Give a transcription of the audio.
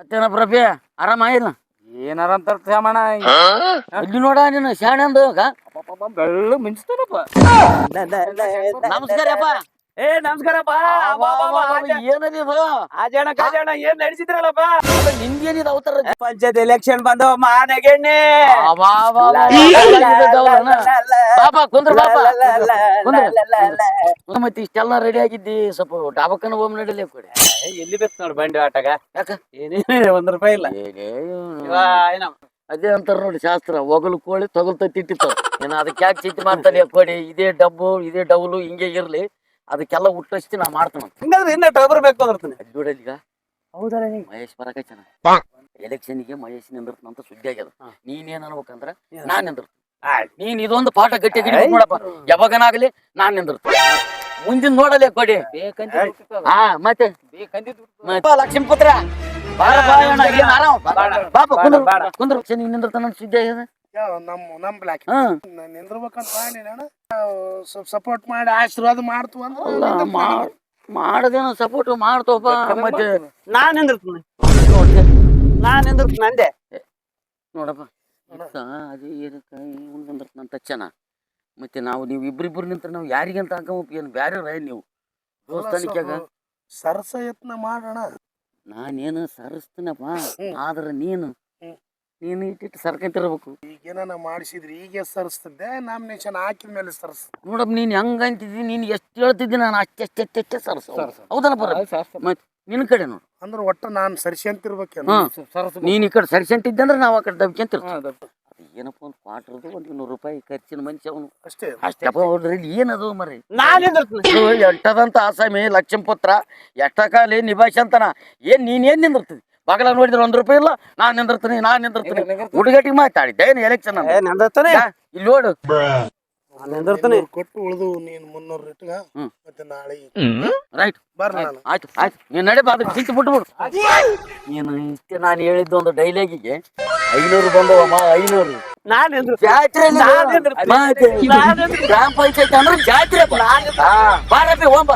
ಮತ್ತೇನಪ್ಪ ರಫಿ ಆರಾಮ ಇಲ್ಲ ಏನಾರ ಅಂತ ಶಾಮಣ್ಣ ಅಲ್ಲಿ ನೋಡ ನೀನು ಶಾಣೆ ಅಂದ ಬೆಳ್ಳು ಮಿಂಚ್ತಾನಪ್ಪ. ನಮಸ್ಕಾರ ಅಪ್ಪ. ಏ ನಮಸ್ಕಾರಪ್ಪ. ಏನದು ಆಜಣ ಕಾಜಣ ಏನ್ ನಡೆಸಿದ್ರಲ್ಲಪ್ಪ? ನಿಮ್ಗೇನಿದ ಅವತಾರ ಪಂಚಾಯತ್ ಎಲೆಕ್ಷನ್ ಬಂದವ ಮಾನಗೆಣ್ಣೆ. ಬಾಬಾ ಕುಂದ್ರ ಬಾಬಾ ಮತ್ತೆ ಇಷ್ಟೆಲ್ಲ ರೆಡಿ ಆಗಿದ್ದಿ ಸ್ವಲ್ಪ ಡಾಬಕ್ಕನ ಹೋಮ್ ನಡಿಲೇ ಕೊಡಿ. ಎಲ್ಲಿ ಬೇಕು ನೋಡು ಬಂಡಿ ಆಟಗ. ಯಾಕ ಏನೇನು ₹1 ಇಲ್ಲ. ಅದೇ ಅಂತಾರ ನೋಡಿ ಶಾಸ್ತ್ರ, ಒಗಲು ಕೋಳಿ ತಗೊಳ್ತೈತಿ ಇಟ್ಟಿತ್ತು. ಏನ ಅದಕ್ಕೆ ಯಾಕೆ ಚಿಂತೆ ಮಾಡ್ತಾನೆ ಕೊಡಿ, ಇದೇ ಡಬ್ಬು ಇದೇ ಡೌಲು ಹಿಂಗೆ ಇರ್ಲಿ, ಅದಕ್ಕೆಲ್ಲ ಹುಟ್ಟಷ್ಟು ನಾ ಮಾಡ್ತಾನ. ಹಂಗಾದ್ರೆ ಇನ್ನ ಟಬರ್ ಬೇಕು ಅಂದಿರ್ತೀನಿ. ಅದು ನೋಡಲ್ಲ ಈಗ ಹೌದಲ್ಲ ಮಹೇಶ್ ಬರಕ ಚೆನ್ನಾಗಿ ಎಲೆಕ್ಷನ್ಗೆ ಮಹೇಶ್ ನಿಂದಿರ್ತಂತ ಸುದ್ದಿ ಆಗ್ಯದ. ನೀನೇನ್ ಅನ್ಬೇಕಂದ್ರ ನಾನ್ ನಿಂದಿರ್ತೀನಿ. ನೀನ್ ಇದೊಂದು ಪಾಠ ಗಟ್ಟಿ ಗಿಡಿ ನೋಡಪ್ಪ, ಯಾವಾಗನಾಗ್ಲಿ ನಾನ್ ನಿಂದಿರ್ತೀನಿ. ಮುಂದಿನ ನೋಡಲೇ ಕೊಡಿ. ಹಾ ಮತ್ತೆ ಲಕ್ಷ್ಮೀ ಪುತ್ರ ಕುಂದ್ರ ನಿಂದಿರ್ತಾನ ಸುದ್ದಿ ಆಗ್ಯದ. ನಮ್ ಬ್ಲಾಕ್ ನಿಂದ್ರಬೇಕಂತ ಸ್ವಲ್ಪ ಸಪೋರ್ಟ್ ಮಾಡಿ ಆಶೀರ್ವಾದ ಮಾಡ್ತು ಅಂದ್ರೆ ಮಾಡದೇನ ಸಪೋರ್ಟ್ ಮಾಡ್ತೋಪ. ಮತ್ತೆ ನಾನ್ ನಿಂದಿರ್ತೀನಿ ಅಂದೆ ನೋಡಪ್ಪ ಅದೇ ಏನಕ್ಕ ನಿಂದಿರ್ತಾನ ತಕ್ಷಣ. ಮತ್ತೆ ನಾವು ನೀವು ಇಬ್ರಿಬ್ರು ನಿಂತ್ರ ನಾವು ಯಾರಿಗಂತ ಹಾಕಪ್ಪ, ಏನು ಬ್ಯಾರೆ ನೀವು ದೋಸ್ತಾನಿಕ್ಯಾಗ ಸರಸ ಯತ್ನ ಮಾಡೋಣ. ನಾನೇನು ಸರಿಸ್ತೀನಪ್ಪ, ಆದ್ರೆ ನೀನು ಇಟ್ಟಿಟ್ಟು ಸರ್ಕಂತಿರ್ಬೇಕು. ಈಗೇನ ಮಾಡಿಸಿದ್ರಿ ಈಗ ಸರಿಸ್ತಿದ್ದೆ, ನಾಮಿನೇಷನ್ ಹಾಕಿದ ಮೇಲೆ ಸರಸ್. ನೋಡಪ್ಪ ನೀನ್ ಹೆಂಗ ಅಂತಿದ್ದಿ, ನೀನ್ ಎಷ್ಟು ಹೇಳ್ತಿದ್ದಿ ನಾನು ಅಷ್ಟೆಷ್ಟೆಷ್ಟೆ ಸರಸ. ಹೌದಲ್ಲ ಬರ ಮತ್ ನಿನ್ ಕಡೆ ನೋಡು ಅಂದ್ರೆ ಒಟ್ಟ ನಾನ್ ಸರಿಸಿ ಅಂತಿರ್ಬೇಕೇನು. ನೀನ್ ಈ ಕಡೆ ಸರಿಸಂತಿದ್ದೆ ಅಂದ್ರೆ ನಾವು ಆ ಕಡೆ ದಬ್ಕೊಂತಿರ್ತೀವಿ. ಏನಪ್ಪ ಒಂದು ಕ್ವಾರ್ಟರ್ದು ₹100 ಖರ್ಚಿನ ಮನುಷ್ಯ ಅವನು ಅಷ್ಟೇ. ಅಷ್ಟೇ ಏನದು ಮರಿ ಎಟ್ಟದಂತ ಆಸಾಮಿ ಲಕ್ಷ್ಮೀ ಪುತ್ರ ಎಷ್ಟ ಕಾಲಿ ನಿಭಾಯಿಸಂತಾನ. ಏನ್ ನೀನೇನ್ ನಿಂದಿರ್ತೀನಿ ಬಾಗಲ ನೋಡಿದ್ರೆ ₹1 ಇಲ್ಲ, ನಾನ್ ನಿಂದಿರ್ತೀನಿ ಹುಡುಗಟ್ಟಿಗೆ ಮಾತಾಡಿದ್ದೆ ಏನು ಎಲೆಕ್ಷನ್ ಇಲ್ಲಿ ನೋಡು ಕೊಟ್ಟು ಉಳಿದು ನೀನ್ 300 ಇಟ್ಗ ಮತ್ತೆ ನಾಳೆ ರೈಟ್ ಬರ್ರಿ. ಆಯ್ತು ನೀನ್ ನಡೆ ಅದಕ್ಕೆ ಚಿಂತೆ ಬಿಟ್ಬಿಡು. ನೀನು ಇಷ್ಟೇ ನಾನು ಹೇಳಿದ್ದು ಒಂದು ಡೈಲಾಗಿಗೆ 500 ಬಂದವಮ್ಮ 500 ಜಾತ್ರೆ ಗ್ರಾಮ ಪಂಚಾಯತ್ ಅಂದ್ರೆ ಜಾತ್ರೆ ಬಾರಪ್ಪಿ ಹೋಗ್ಬ.